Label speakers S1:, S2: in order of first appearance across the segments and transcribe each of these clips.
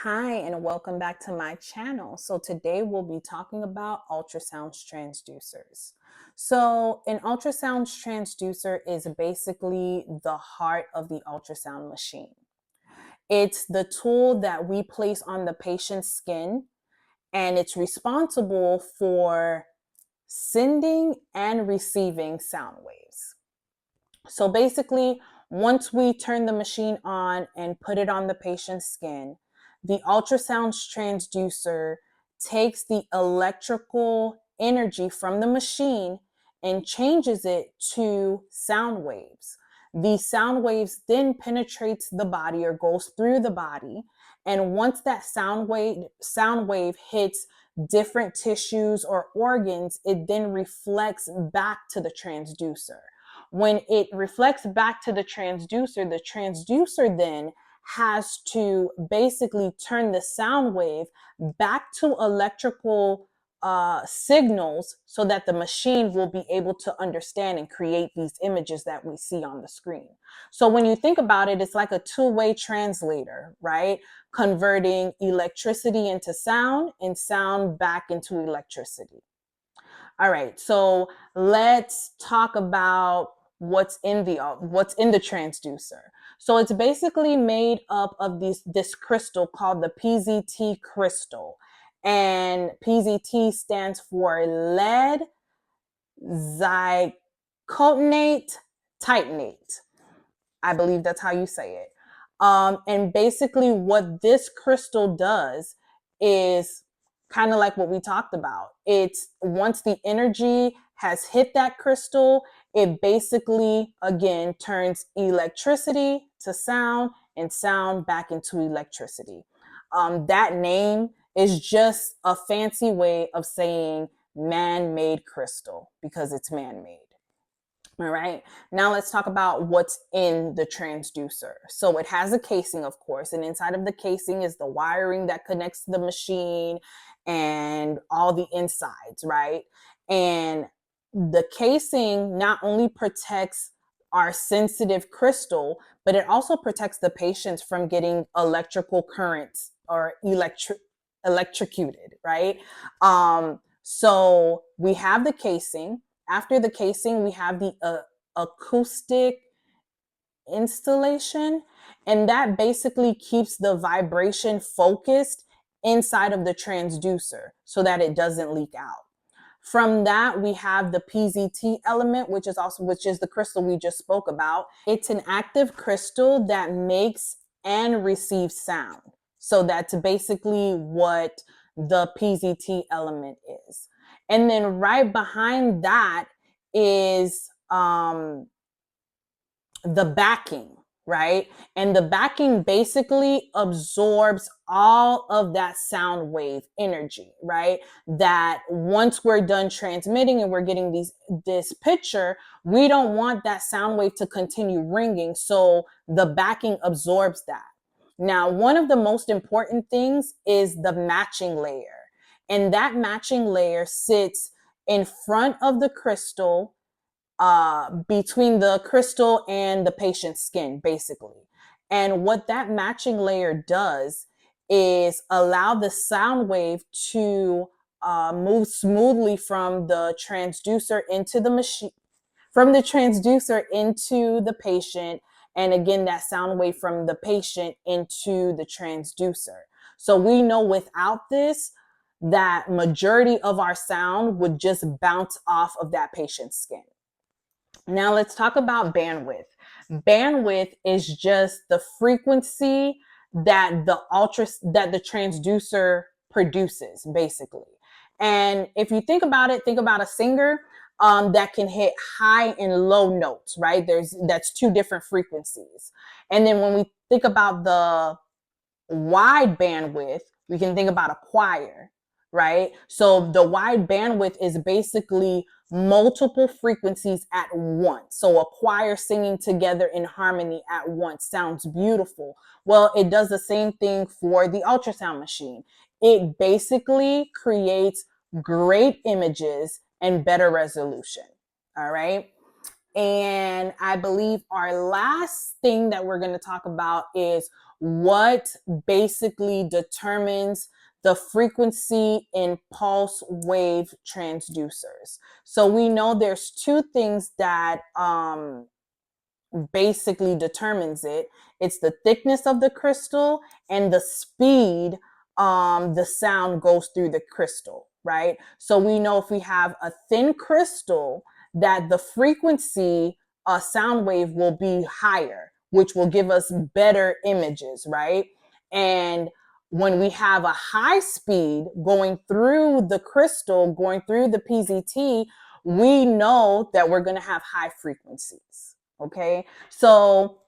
S1: Hi, and welcome back to my channel. So today we'll be talking about ultrasound transducers. So an ultrasound transducer is basically the heart of the ultrasound machine. It's the tool that we place on the patient's skin, and it's responsible for sending and receiving sound waves. So basically, once we turn the machine on and put it on the patient's skin, the ultrasound transducer takes the electrical energy from the machine and changes it to sound waves. These sound waves then penetrates the body or goes through the body. And once that sound wave hits different tissues or organs, it then reflects back to the transducer. When it reflects back to the transducer then has to basically turn the sound wave back to electrical signals so that the machine will be able to understand and create these images that we see on the screen. So when you think about it, it's like a two-way translator, right? Converting electricity into sound and sound back into electricity. All right, so let's talk about what's in the transducer. So it's basically made up of this crystal called the PZT crystal, and PZT stands for lead zincotonate titanate. I believe that's how you say it. And basically, what this crystal does is kind of like what we talked about. It's once the energy has hit that crystal, it basically, again, turns electricity to sound and sound back into electricity. That name is just a fancy way of saying man made crystal because it's man made. All right, now let's talk about what's in the transducer. So it has a casing, of course, and inside of the casing is the wiring that connects to the machine and all the insides, right? And the casing not only protects our sensitive crystal, but it also protects the patients from getting electrical currents or electrocuted, right? So we have the casing. After the casing, we have the acoustic installation, and that basically keeps the vibration focused inside of the transducer so that it doesn't leak out. From that, we have the PZT element, which is the crystal we just spoke about. It's an active crystal that makes and receives sound. So that's basically what the PZT element is. And then right behind that is the backing, right? And the backing basically absorbs all of that sound wave energy, right? That once we're done transmitting and we're getting this picture, we don't want that sound wave to continue ringing. So the backing absorbs that. Now, one of the most important things is the matching layer. And that matching layer sits in front of the crystal, between the crystal and the patient's skin, basically. And what that matching layer does is allow the sound wave to move smoothly from the transducer into the machine, from the transducer into the patient, and again, that sound wave from the patient into the transducer. So we know without this, that majority of our sound would just bounce off of that patient's skin. Now let's talk about bandwidth. Bandwidth is just the frequency that the transducer produces, basically. And if you think about it, think about a singer that can hit high and low notes, right? That's two different frequencies. And then when we think about the wide bandwidth, we can think about a choir, right? So the wide bandwidth is basically multiple frequencies at once. So a choir singing together in harmony at once sounds beautiful. Well, it does the same thing for the ultrasound machine. It basically creates great images and better resolution. All right. And I believe our last thing that we're going to talk about is what basically determines the frequency in pulse wave transducers. So we know there's two things that basically determines it. It's the thickness of the crystal and the speed the sound goes through the crystal, right? So we know if we have a thin crystal that the frequency sound wave will be higher, which will give us better images, right? And when we have a high speed going through the crystal, going through the PZT, we know that we're going to have high frequencies. Okay, so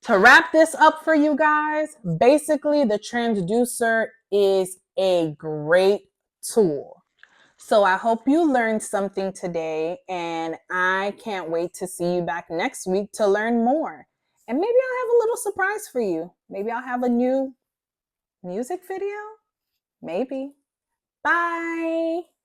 S1: to wrap this up for you guys, basically the transducer is a great tool. So I hope you learned something today, and I can't wait to see you back next week to learn more. And maybe I'll have a little surprise for you. Maybe I'll have a new music video. Maybe. Bye.